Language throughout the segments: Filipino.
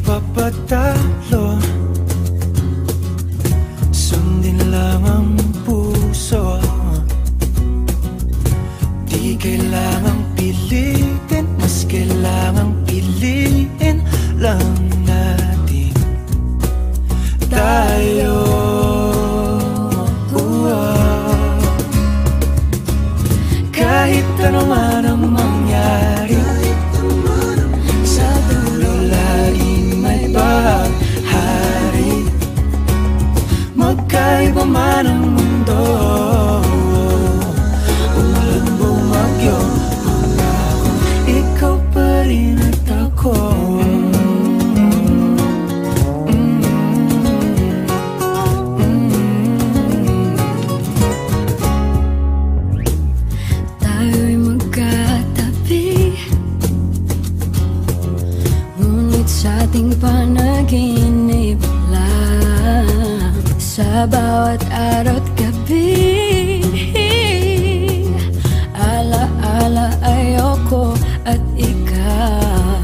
magpapatalo. Sundin lang ang puso, di kailangang pilitin, mas kailangang piliin lang natin tayo. Kahit ano man ang mangyari, sa dulo laging may bahari. Magkaiba man ang mundo, umulan bumagyo, pangako ikaw pa rin at ako. Tayo'y magkatabi, ngunit sa ating panaginip lang. Sa bawat araw't gabi, ala-ala ayoko at ikaw.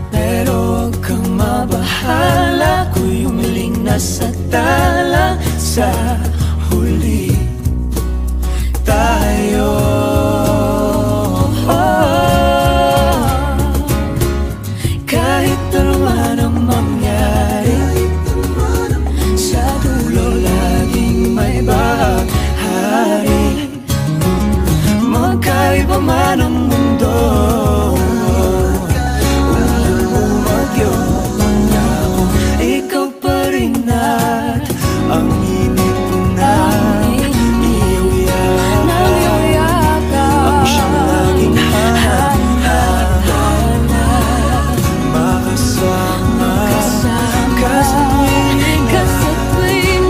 Pero huwag kang mabahala, ako'y umiling na sa tala. Sa huli tayo. Kahit ano man ang mangyari, sa dulo laging may bahari. Magkaiba man ang mundo, umulan bumagyo, pangako ikaw pa rin at ang init na iyong yakap. Ako siyang laging hahana, makasama ka sa tuwing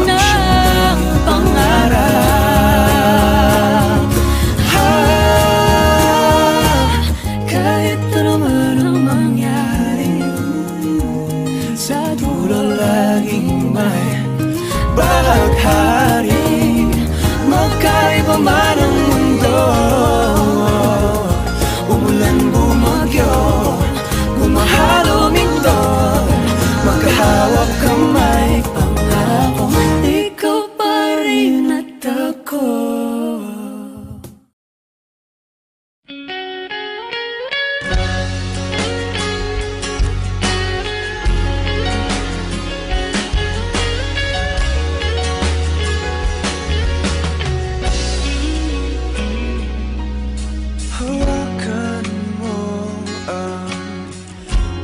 ng pangarap. Kahit ano man ang mangyari, sa dulo laging may bahaghari. Magkaiba man ang mundo, umulan bumagyo, bumahalo minto, magkahawak kamay, pangako ikaw pa rin at ako. Hawakan mo ang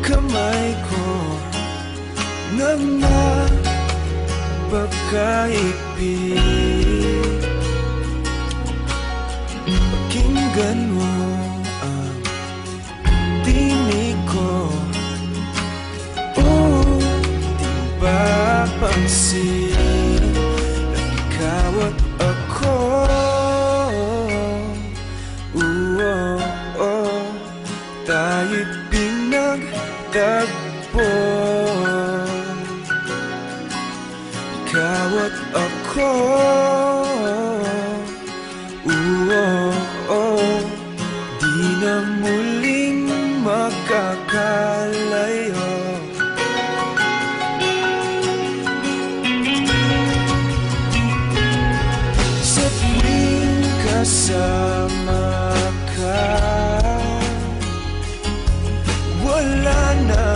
kamay ko na mapagkaibig. Pakinggan mo ang tinig ko, di papansin na ikaw at ako. Tayo'y pinagtagpo, ikaw at ako. Di na muling makakalayo. Sa tuwing kasama ka, wala na